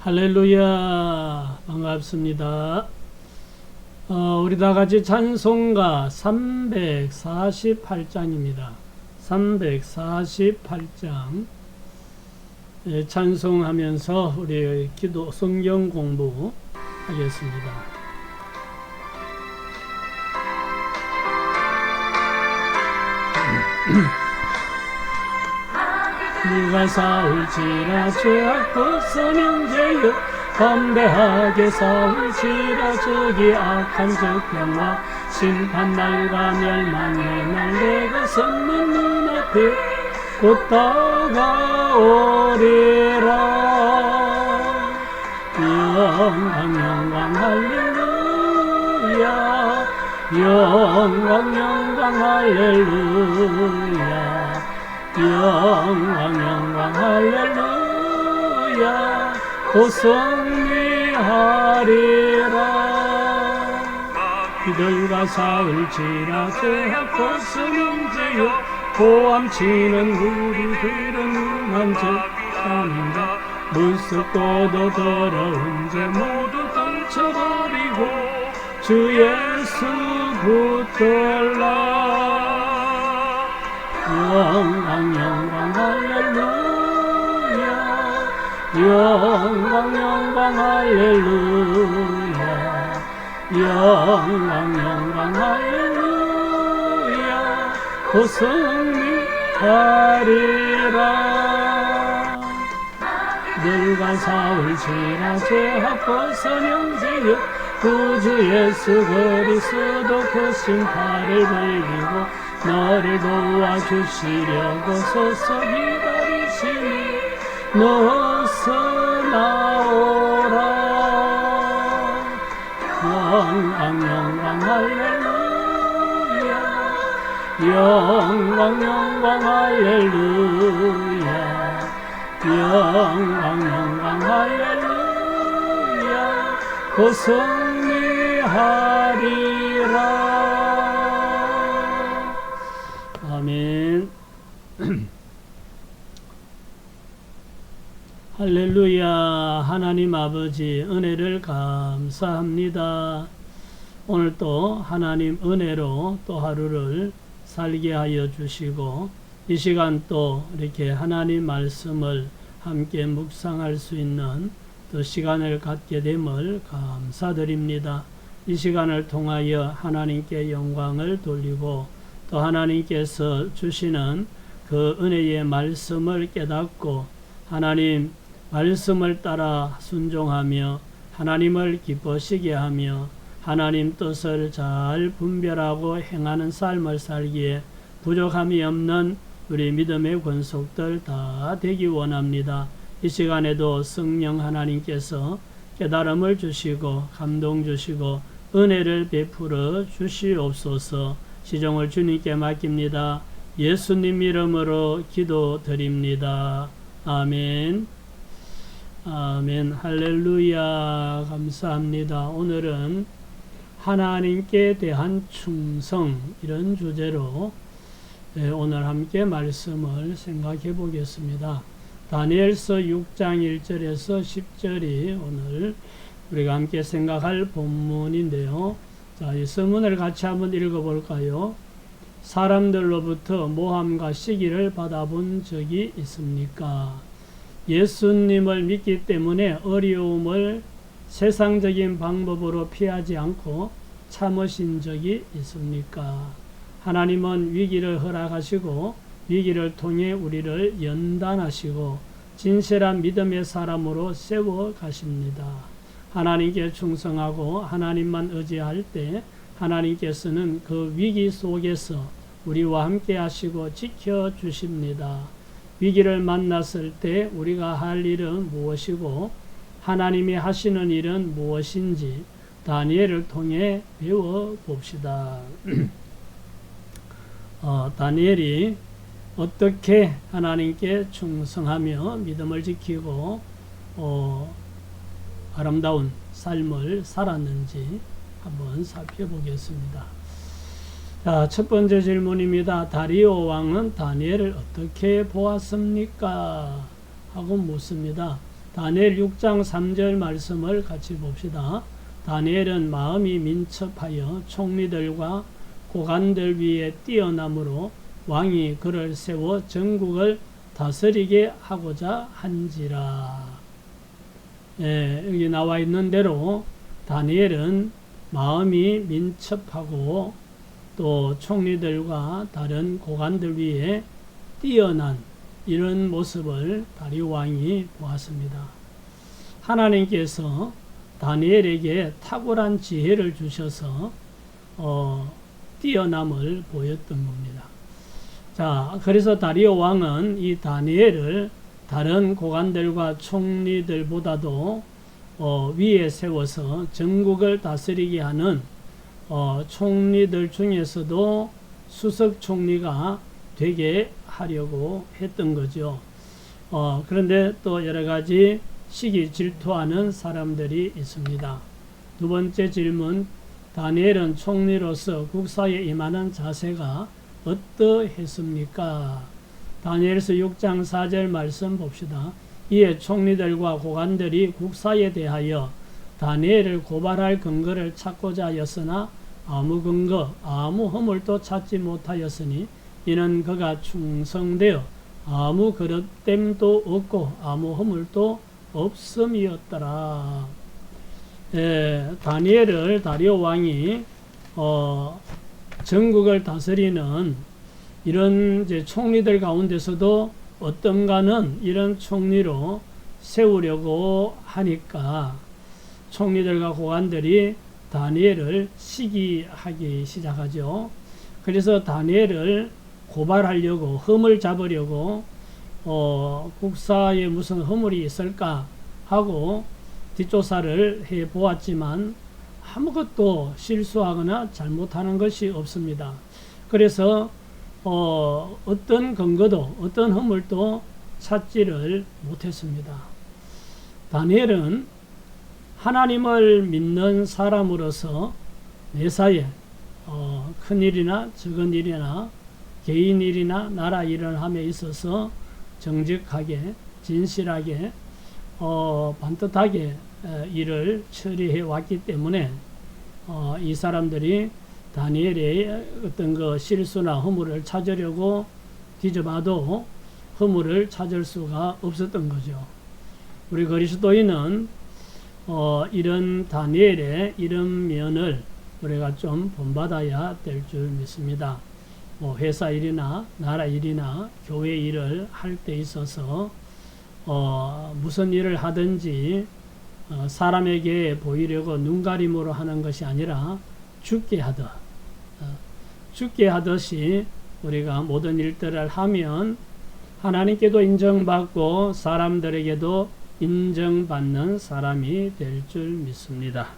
할렐루야, 반갑습니다. 우리 다 같이 찬송가 348장입니다. 348장 찬송하면서 우리 기도 성경 공부 하겠습니다. 누가 싸울지라 죄악고 선형제여 담대하게 싸울지라 저기 악한 적병과 심판날과 멸망의 날 내가 섰는 눈앞에 곧 다가오리라. 영광 영광 할렐루야, 영광 영광 할렐루야, 영광 영광 할렐루야, 곧 승리하리라. 이들과 싸울지라 죄악고 선형제여 고함치는 우리들은 운한 적하는 자 무섭고도 더러운 죄 모두 던져버리고 주 예수 붙들라. 영광 영광 할렐루야, 영광 영광 할렐루야, 영광 영광 할렐루야, 곧 승리하리라. 너희가 싸울지라 죄악고 선형제여 구주 예수 그리스도 그 심판을 벌리고 너를 도와주시려고 서서 기다리시니 너서 나오라. 영광 영광 할렐루야, 영광 영광 할렐루야, 영광 영광 할렐루야, 곧 승리하리라. 아멘. 할렐루야. 하나님 아버지 은혜를 감사합니다. 오늘 또 하나님 은혜로 또 하루를 살게 하여 주시고 이 시간 또 이렇게 하나님 말씀을 함께 묵상할 수 있는 또 시간을 갖게 됨을 감사드립니다. 이 시간을 통하여 하나님께 영광을 돌리고 또 하나님께서 주시는 그 은혜의 말씀을 깨닫고 하나님 말씀을 따라 순종하며 하나님을 기쁘시게 하며 하나님 뜻을 잘 분별하고 행하는 삶을 살기에 부족함이 없는 우리 믿음의 권속들 다 되기 원합니다. 이 시간에도 성령 하나님께서 깨달음을 주시고 감동 주시고 은혜를 베풀어 주시옵소서. 시종을 주님께 맡깁니다. 예수님 이름으로 기도드립니다. 아멘. 아멘. 할렐루야. 감사합니다. 오늘은 하나님께 대한 충성 이런 주제로 오늘 함께 말씀을 생각해 보겠습니다. 다니엘서 6장 1절에서 10절이 오늘 우리가 함께 생각할 본문인데요. 자, 이 서문을 같이 한번 읽어볼까요? 사람들로부터 모함과 시기를 받아본 적이 있습니까? 예수님을 믿기 때문에 어려움을 세상적인 방법으로 피하지 않고 참으신 적이 있습니까? 하나님은 위기를 허락하시고 위기를 통해 우리를 연단하시고 진실한 믿음의 사람으로 세워 가십니다. 하나님께 충성하고 하나님만 의지할 때 하나님께서는 그 위기 속에서 우리와 함께 하시고 지켜주십니다. 위기를 만났을 때 우리가 할 일은 무엇이고 하나님이 하시는 일은 무엇인지 다니엘을 통해 배워봅시다. 다니엘이 어떻게 하나님께 충성하며 믿음을 지키고 아름다운 삶을 살았는지 한번 살펴보겠습니다. 자, 첫 번째 질문입니다. 다리오 왕은 다니엘을 어떻게 보았습니까? 하고 묻습니다. 다니엘 6장 3절 말씀을 같이 봅시다. 다니엘은 마음이 민첩하여 총리들과 고관들 위에 뛰어남으로 왕이 그를 세워 전국을 다스리게 하고자 한지라. 여기 나와 있는 대로 다니엘은 마음이 민첩하고 또 총리들과 다른 고관들 위에 뛰어난 이런 모습을 다리오 왕이 보았습니다. 하나님께서 다니엘에게 탁월한 지혜를 주셔서 뛰어남을 보였던 겁니다. 자, 그래서 다리오 왕은 이 다니엘을 다른 고관들과 총리들보다도 위에 세워서 전국을 다스리게 하는 총리들 중에서도 수석 총리가 되게 하려고 했던 거죠. 그런데 또 여러 가지 시기 질투하는 사람들이 있습니다. 두 번째 질문, 다니엘은 총리로서 국사에 임하는 자세가 어떠했습니까? 다니엘서 6장 4절 말씀 봅시다. 이에 총리들과 고관들이 국사에 대하여 다니엘을 고발할 근거를 찾고자 하였으나 아무 근거, 아무 허물도 찾지 못하였으니 이는 그가 충성되어 아무 그릇됨도 없고 아무 허물도 없음이었더라. 다니엘을 다리오 왕이 전국을 다스리는 이런 이제 총리들 가운데서도 어떤가는 이런 총리로 세우려고 하니까 총리들과 고관들이 다니엘을 시기하기 시작하죠. 그래서 다니엘을 고발하려고, 흠을 잡으려고 국사에 무슨 허물이 있을까 하고 뒷조사를 해 보았지만 아무것도 실수하거나 잘못하는 것이 없습니다. 그래서 어떤 근거도 어떤 허물도 찾지를 못했습니다. 다니엘은 하나님을 믿는 사람으로서 매사에 큰 일이나 적은 일이나 개인 일이나 나라 일을 함에 있어서 정직하게 진실하게 반듯하게 일을 처리해 왔기 때문에 이 사람들이 다니엘의 어떤 그 실수나 허물을 찾으려고 뒤져봐도 허물을 찾을 수가 없었던 거죠. 우리 그리스도인은 이런 다니엘의 이런 면을 우리가 좀 본받아야 될 줄 믿습니다. 회사 일이나 나라 일이나 교회 일을 할 때 있어서 무슨 일을 하든지 사람에게 보이려고 눈가림으로 하는 것이 아니라 죽게 하듯이 우리가 모든 일들을 하면 하나님께도 인정받고 사람들에게도 인정받는 사람이 될 줄 믿습니다.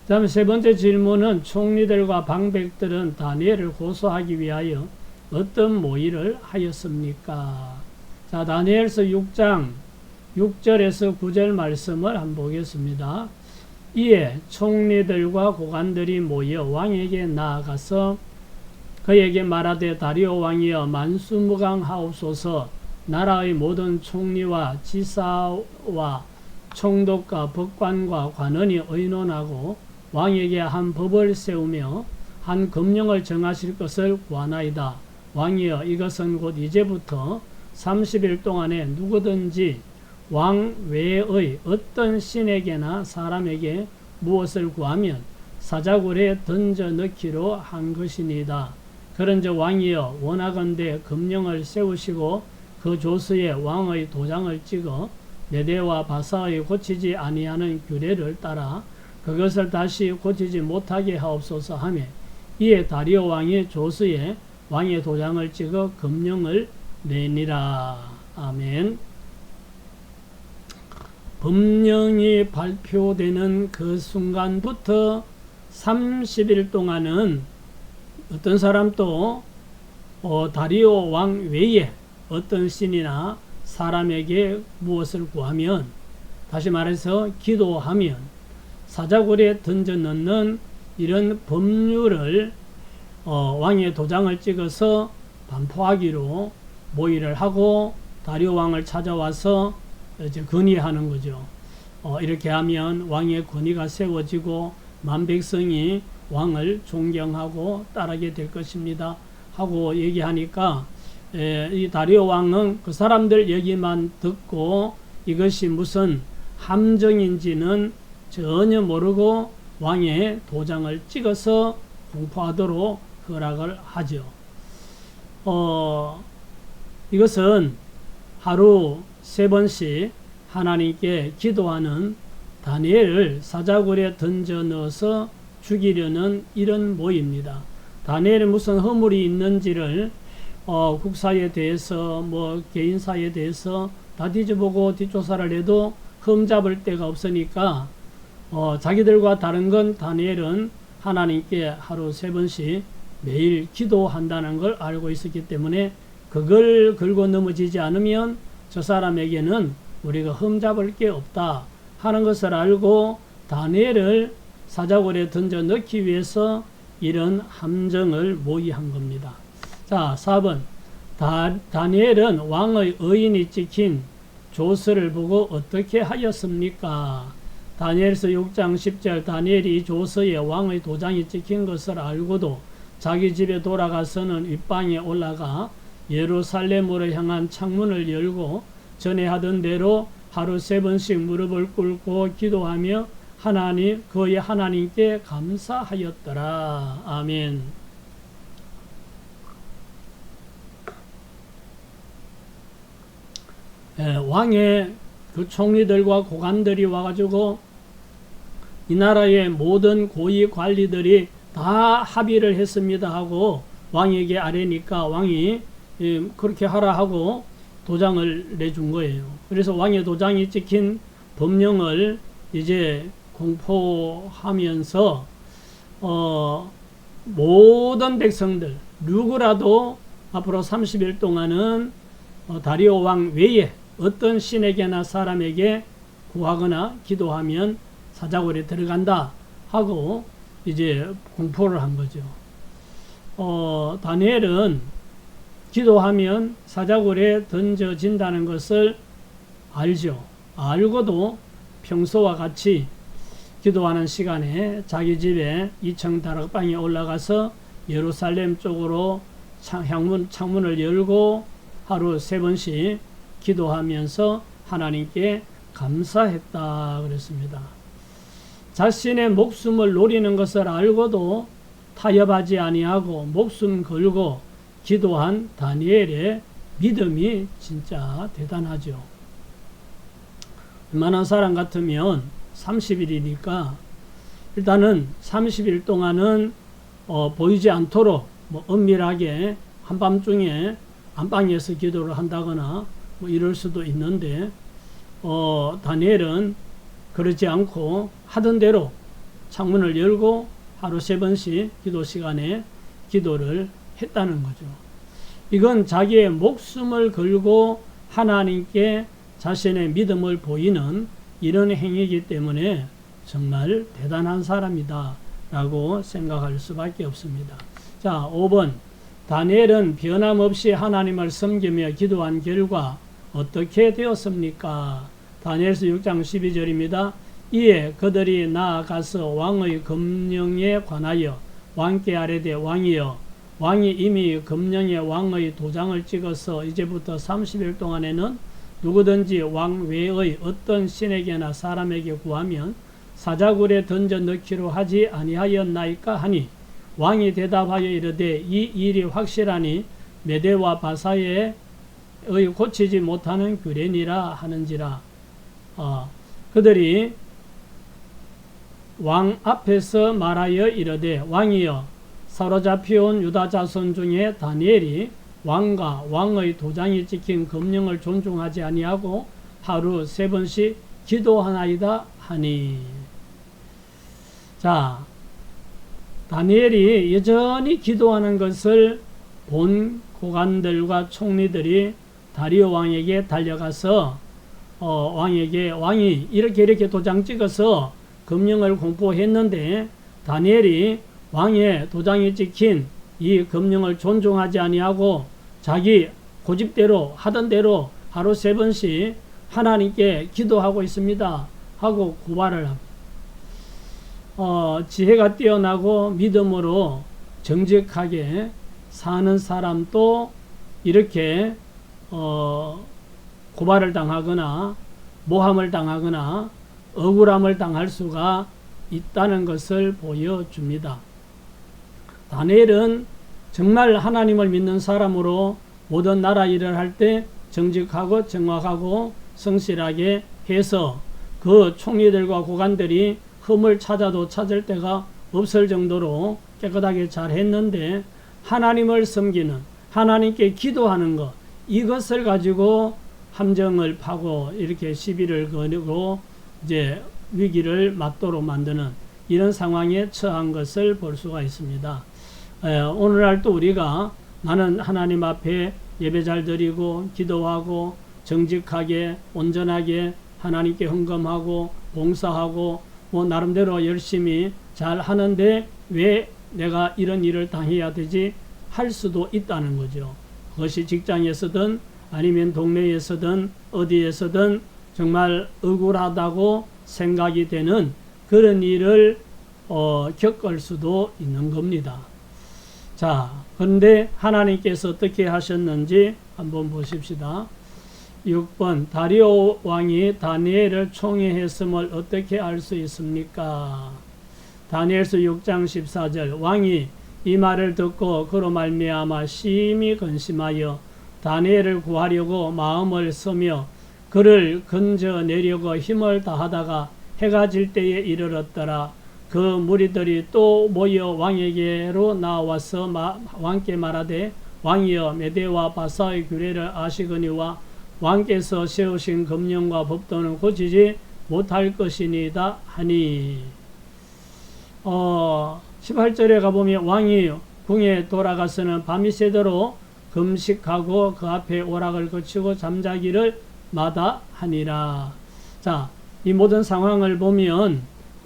다음 세 번째 질문은 총리들과 방백들은 다니엘을 고소하기 위하여 어떤 모의를 하였습니까? 자, 다니엘서 6장 6절에서 9절 말씀을 한번 보겠습니다. 이에 총리들과 고관들이 모여 왕에게 나아가서 그에게 말하되 다리오 왕이여 만수무강하옵소서. 나라의 모든 총리와 지사와 총독과 법관과 관원이 의논하고 왕에게 한 법을 세우며 한 금령을 정하실 것을 구하나이다. 왕이여 이것은 곧 이제부터 30일 동안에 누구든지 왕 외의 어떤 신에게나 사람에게 무엇을 구하면 사자굴에 던져 넣기로 한 것이니이다. 그런즉 왕이여 원하건대 금령을 세우시고 그 조서에 왕의 도장을 찍어 메대와 바사의 고치지 아니하는 규례를 따라 그것을 다시 고치지 못하게 하옵소서 하며 이에 다리오 왕이 조서에 왕의 도장을 찍어 금령을 내니라. 아멘. 법령이 발표되는 그 순간부터 30일 동안은 어떤 사람도 다리오 왕 외에 어떤 신이나 사람에게 무엇을 구하면, 다시 말해서 기도하면 사자굴에 던져 넣는 이런 법률을 왕의 도장을 찍어서 반포하기로 모의를 하고 다리오 왕을 찾아와서 이제 건의하는 거죠. 이렇게 하면 왕의 권위가 세워지고 만백성이 왕을 존경하고 따르게 될 것입니다. 하고 얘기하니까 이 다리오 왕은 그 사람들 얘기만 듣고 이것이 무슨 함정인지는 전혀 모르고 왕의 도장을 찍어서 공포하도록 허락을 하죠. 이것은 하루 3번씩 하나님께 기도하는 다니엘을 사자굴에 던져 넣어서 죽이려는 이런 모입니다. 다니엘이 무슨 허물이 있는지를 국사에 대해서 뭐 개인사에 대해서 다 뒤져보고 뒷조사를 해도 흠잡을 데가 없으니까 자기들과 다른 건 다니엘은 하나님께 하루 3번씩 매일 기도한다는 걸 알고 있었기 때문에 그걸 걸고 넘어지지 않으면 저 사람에게는 우리가 흠잡을 게 없다 하는 것을 알고 다니엘을 사자굴에 던져 넣기 위해서 이런 함정을 모의한 겁니다. 자, 4번. 다니엘은 왕의 의인이 찍힌 조서를 보고 어떻게 하였습니까? 다니엘서 6장 10절. 다니엘이 이 조서에 왕의 도장이 찍힌 것을 알고도 자기 집에 돌아가서는 윗방에 올라가 예루살렘으로 향한 창문을 열고 전에 하던 대로 하루 3번씩 무릎을 꿇고 기도하며 그의 하나님께 감사하였더라. 아멘. 왕의 그 총리들과 고관들이 와가지고 이 나라의 모든 고위 관리들이 다 합의를 했습니다 하고 왕에게 아뢰니까 왕이 그렇게 하라 하고 도장을 내준 거예요. 그래서 왕의 도장이 찍힌 법령을 이제 공포하면서 모든 백성들 누구라도 앞으로 30일 동안은 다리오 왕 외에 어떤 신에게나 사람에게 구하거나 기도하면 사자굴에 들어간다 하고 이제 공포를 한 거죠. 다니엘은 기도하면 사자굴에 던져진다는 것을 알죠. 알고도 평소와 같이 기도하는 시간에 자기 집에 2층 다락방에 올라가서 예루살렘 쪽으로 창문을 열고 하루 3번씩 기도하면서 하나님께 감사했다 그랬습니다. 자신의 목숨을 노리는 것을 알고도 타협하지 아니하고 목숨 걸고 기도한 다니엘의 믿음이 진짜 대단하죠. 웬만한 사람 같으면 30일이니까 일단은 30일 동안은 보이지 않도록 은밀하게 한밤중에 안방에서 기도를 한다거나 이럴 수도 있는데 다니엘은 그렇지 않고 하던 대로 창문을 열고 하루 3번씩 기도 시간에 기도를 했다는 거죠. 이건 자기의 목숨을 걸고 하나님께 자신의 믿음을 보이는 이런 행위이기 때문에 정말 대단한 사람이다 라고 생각할 수밖에 없습니다. 자, 5번. 다니엘은 변함없이 하나님을 섬기며 기도한 결과 어떻게 되었습니까? 다니엘서 6장 12절입니다. 이에 그들이 나아가서 왕의 검령에 관하여 왕께 아뢰되 왕이여, 왕이 이미 검령에 왕의 도장을 찍어서 이제부터 30일 동안에는 누구든지 왕 외의 어떤 신에게나 사람에게 구하면 사자굴에 던져 넣기로 하지 아니하였나이까 하니 왕이 대답하여 이르되 이 일이 확실하니 메대와 바사의 고치지 못하는 규례니라 하는지라. 그들이 왕 앞에서 말하여 이르되 왕이여, 사로잡혀온 유다 자손 중에 다니엘이 왕과 왕의 도장이 찍힌 검령을 존중하지 아니하고 하루 3번씩 기도하나이다 하니. 자, 다니엘이 여전히 기도하는 것을 본 고관들과 총리들이 다리오 왕에게 달려가서 왕이 이렇게 도장 찍어서 검령을 공포했는데 다니엘이 왕의 도장이 찍힌 이 검령을 존중하지 아니하고 자기 고집대로 하던 대로 하루 3번씩 하나님께 기도하고 있습니다 하고 고발을 합니다. 지혜가 뛰어나고 믿음으로 정직하게 사는 사람도 이렇게 고발을 당하거나 모함을 당하거나 억울함을 당할 수가 있다는 것을 보여줍니다. 다니엘은 정말 하나님을 믿는 사람으로 모든 나라 일을 할 때 정직하고 정확하고 성실하게 해서 그 총리들과 고관들이 흠을 찾아도 찾을 데가 없을 정도로 깨끗하게 잘 했는데, 하나님을 섬기는, 하나님께 기도하는 것, 이것을 가지고 함정을 파고 이렇게 시비를 거느고 이제 위기를 맞도록 만드는 이런 상황에 처한 것을 볼 수가 있습니다. 오늘날 또 우리가 나는 하나님 앞에 예배 잘 드리고 기도하고 정직하게 온전하게 하나님께 헌금하고 봉사하고 뭐 나름대로 열심히 잘 하는데 왜 내가 이런 일을 당해야 되지 할 수도 있다는 거죠. 그것이 직장에서든 아니면 동네에서든 어디에서든 정말 억울하다고 생각이 되는 그런 일을 겪을 수도 있는 겁니다. 자, 그런데 하나님께서 어떻게 하셨는지 한번 보십시다. 6번, 다리오 왕이 다니엘을 총애했음을 어떻게 알 수 있습니까? 다니엘서 6장 14절, 왕이 이 말을 듣고 그로 말미암아 심히 근심하여 다니엘을 구하려고 마음을 쓰며 그를 건져내려고 힘을 다하다가 해가 질 때에 이르렀더라. 그 무리들이 또 모여 왕에게로 나와서 왕께 말하되, 왕이여 메대와 바사의 규례를 아시거니와 왕께서 세우신 금령과 법도는 고치지 못할 것이니이다 하니. 18절에 가보면 왕이 궁에 돌아가서는 밤이 새도록 금식하고 그 앞에 오락을 거치고 잠자기를 마다하니라. 자, 이 모든 상황을 보면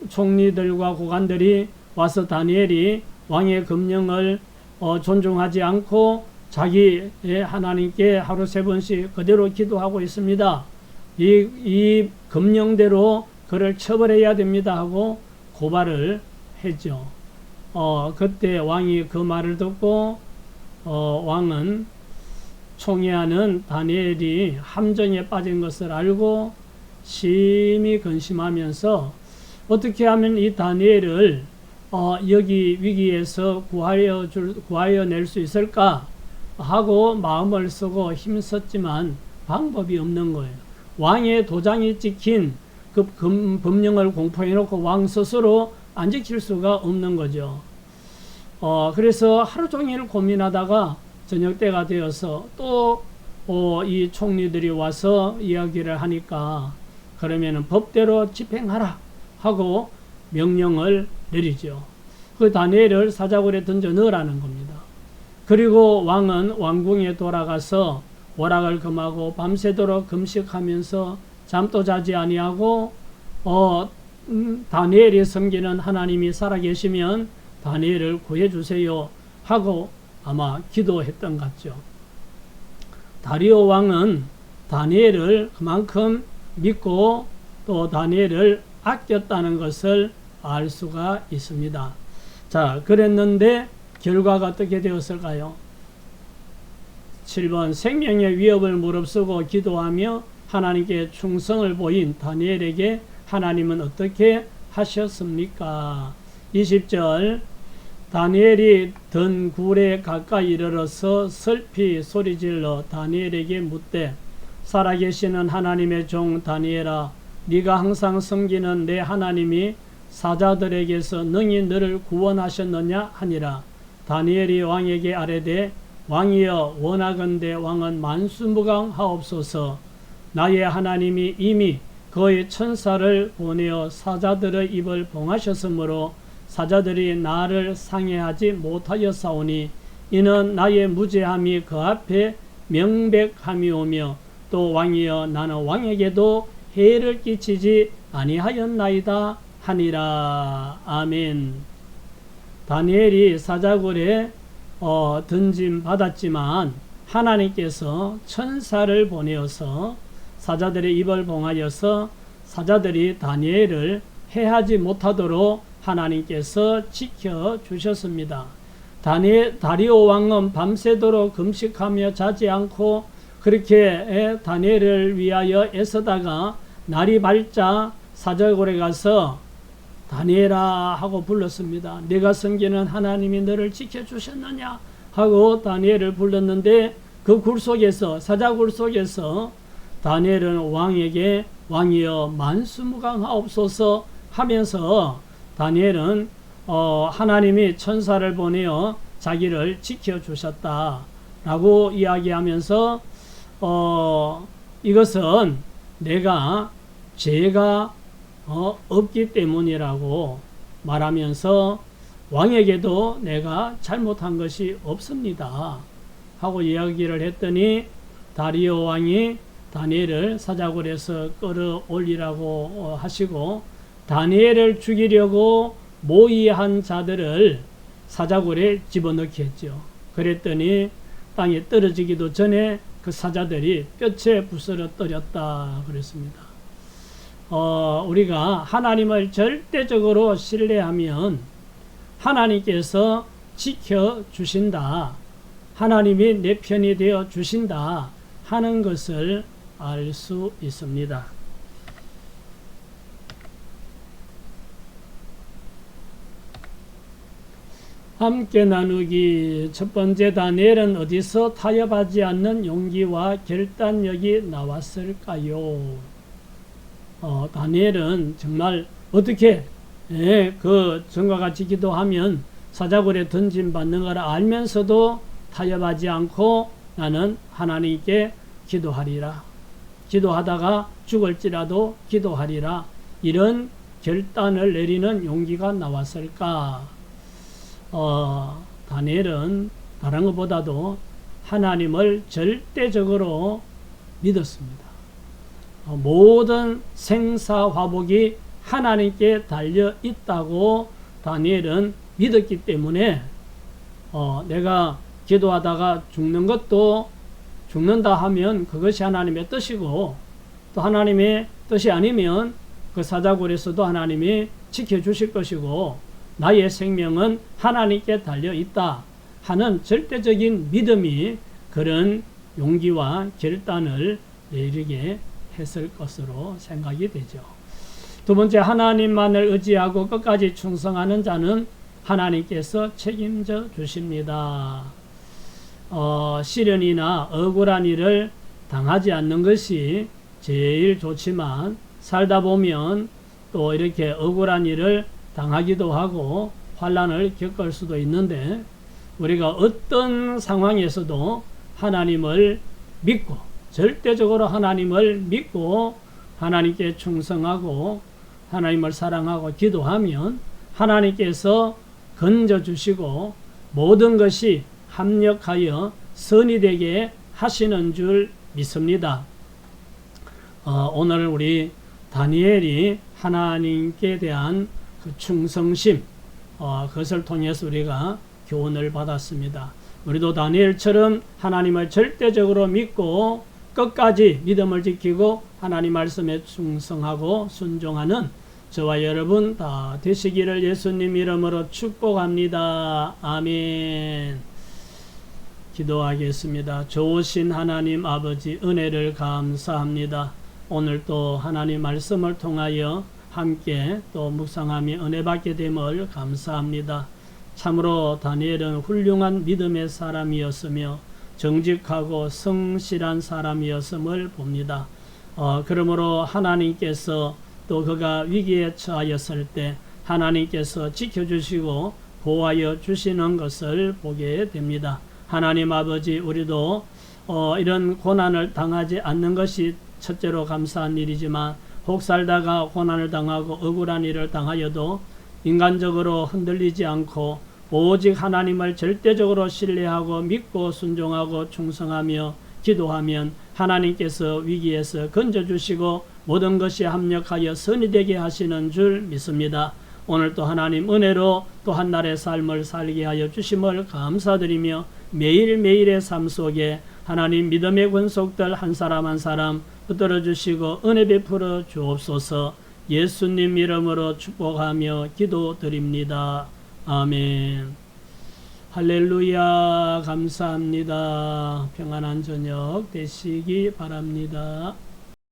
총리들과 고관들이 와서 다니엘이 왕의 금령을 존중하지 않고 자기의 하나님께 하루 3번씩 그대로 기도하고 있습니다. 이 금령대로 그를 처벌해야 됩니다 하고 고발을 했죠. 그때 왕이 그 말을 듣고 왕은 총애하는 다니엘이 함정에 빠진 것을 알고 심히 근심하면서 어떻게 하면 이 다니엘을 여기 위기에서 구하여 낼 수 있을까 하고 마음을 쓰고 힘썼지만 방법이 없는 거예요. 왕의 도장이 찍힌 그 법령을 공포해 놓고 왕 스스로 안 지킬 수가 없는 거죠. 그래서 하루 종일 고민하다가 저녁 때가 되어서 또 이 총리들이 와서 이야기를 하니까 그러면은 법대로 집행하라 하고 명령을 내리죠. 그 다니엘을 사자굴에 던져 넣으라는 겁니다. 그리고 왕은 왕궁에 돌아가서 오락을 금하고 밤새도록 금식하면서 잠도 자지 아니하고 다니엘이 섬기는 하나님이 살아계시면 다니엘을 구해주세요 하고 아마 기도했던 것 같죠. 다리오 왕은 다니엘을 그만큼 믿고 또 다니엘을 아꼈다는 것을 알 수가 있습니다. 자, 그랬는데 결과가 어떻게 되었을까요? 7번, 생명의 위협을 무릅쓰고 기도하며 하나님께 충성을 보인 다니엘에게 하나님은 어떻게 하셨습니까? 20절, 다니엘이 든 굴에 가까이 이르러서 슬피 소리질러 다니엘에게 묻되, 살아계시는 하나님의 종 다니엘아, 네가 항상 섬기는 내 하나님이 사자들에게서 능히 너를 구원하셨느냐 하니라. 다니엘이 왕에게 아뢰되, 왕이여 원하건대 왕은 만수무강하옵소서. 나의 하나님이 이미 그의 천사를 보내어 사자들의 입을 봉하셨으므로 사자들이 나를 상해하지 못하였사오니 이는 나의 무죄함이 그 앞에 명백함이오며 또 왕이여 나는 왕에게도 해를 끼치지 아니하였나이다 하니라. 아멘. 다니엘이 사자굴에 던짐 받았지만 하나님께서 천사를 보내어서 사자들의 입을 봉하여서 사자들이 다니엘을 해하지 못하도록 하나님께서 지켜주셨습니다. 다리오 왕은 밤새도록 금식하며 자지 않고 그렇게 다니엘을 위하여 애쓰다가 날이 밝자 사자굴에 가서 다니엘아 하고 불렀습니다. 내가 섬기는 하나님이 너를 지켜주셨느냐 하고 다니엘을 불렀는데 그 굴 속에서, 사자굴 속에서 다니엘은 왕에게 왕이여 만수무강하옵소서 하면서 다니엘은 하나님이 천사를 보내어 자기를 지켜주셨다 라고 이야기하면서 이것은 내가 죄가 없기 때문이라고 말하면서 왕에게도 내가 잘못한 것이 없습니다 하고 이야기를 했더니 다리오 왕이 다니엘을 사자굴에서 끌어올리라고 하시고 다니엘을 죽이려고 모의한 자들을 사자굴에 집어넣게 했죠. 그랬더니 땅에 떨어지기도 전에 그 사자들이 뼈째 부스러뜨렸다 그랬습니다. 우리가 하나님을 절대적으로 신뢰하면 하나님께서 지켜주신다, 하나님이 내 편이 되어 주신다 하는 것을 알 수 있습니다. 함께 나누기. 첫 번째, 다니엘은 어디서 타협하지 않는 용기와 결단력이 나왔을까요? 다니엘은 정말 어떻게 그 전과 같이 기도하면 사자굴에 던짐받는 걸 알면서도 타협하지 않고 나는 하나님께 기도하리라, 기도하다가 죽을지라도 기도하리라, 이런 결단을 내리는 용기가 나왔을까? 다니엘은 다른 것보다도 하나님을 절대적으로 믿었습니다. 모든 생사화복이 하나님께 달려 있다고 다니엘은 믿었기 때문에 내가 기도하다가 죽는 것도, 죽는다 하면 그것이 하나님의 뜻이고 또 하나님의 뜻이 아니면 그 사자굴에서도 하나님이 지켜주실 것이고 나의 생명은 하나님께 달려 있다 하는 절대적인 믿음이 그런 용기와 결단을 내리게 했을 것으로 생각이 되죠. 두 번째, 하나님만을 의지하고 끝까지 충성하는 자는 하나님께서 책임져 주십니다. 시련이나 억울한 일을 당하지 않는 것이 제일 좋지만 살다 보면 또 이렇게 억울한 일을 당하기도 하고 환난을 겪을 수도 있는데 우리가 어떤 상황에서도 하나님을 믿고, 절대적으로 하나님을 믿고 하나님께 충성하고 하나님을 사랑하고 기도하면 하나님께서 건져주시고 모든 것이 합력하여 선이 되게 하시는 줄 믿습니다. 오늘 우리 다니엘이 하나님께 대한 그 충성심, 그것을 통해서 우리가 교훈을 받았습니다. 우리도 다니엘처럼 하나님을 절대적으로 믿고 끝까지 믿음을 지키고 하나님 말씀에 충성하고 순종하는 저와 여러분 다 되시기를 예수님 이름으로 축복합니다. 아멘. 기도하겠습니다. 좋으신 하나님 아버지, 은혜를 감사합니다. 오늘 또 하나님 말씀을 통하여 함께 또 묵상하며 은혜 받게 됨을 감사합니다. 참으로 다니엘은 훌륭한 믿음의 사람이었으며 정직하고 성실한 사람이었음을 봅니다. 그러므로 하나님께서 또 그가 위기에 처하였을 때 하나님께서 지켜주시고 보호하여 주시는 것을 보게 됩니다. 하나님 아버지, 우리도 이런 고난을 당하지 않는 것이 첫째로 감사한 일이지만 혹 살다가 고난을 당하고 억울한 일을 당하여도 인간적으로 흔들리지 않고 오직 하나님을 절대적으로 신뢰하고 믿고 순종하고 충성하며 기도하면 하나님께서 위기에서 건져주시고 모든 것이 합력하여 선이 되게 하시는 줄 믿습니다. 오늘 또 하나님 은혜로 또 한 날의 삶을 살게 하여 주심을 감사드리며 매일매일의 삶 속에 하나님 믿음의 권속들 한 사람 한 사람 붙들어 주시고 은혜 베풀어 주옵소서. 예수님 이름으로 축복하며 기도드립니다. 아멘. 할렐루야. 감사합니다. 평안한 저녁 되시기 바랍니다.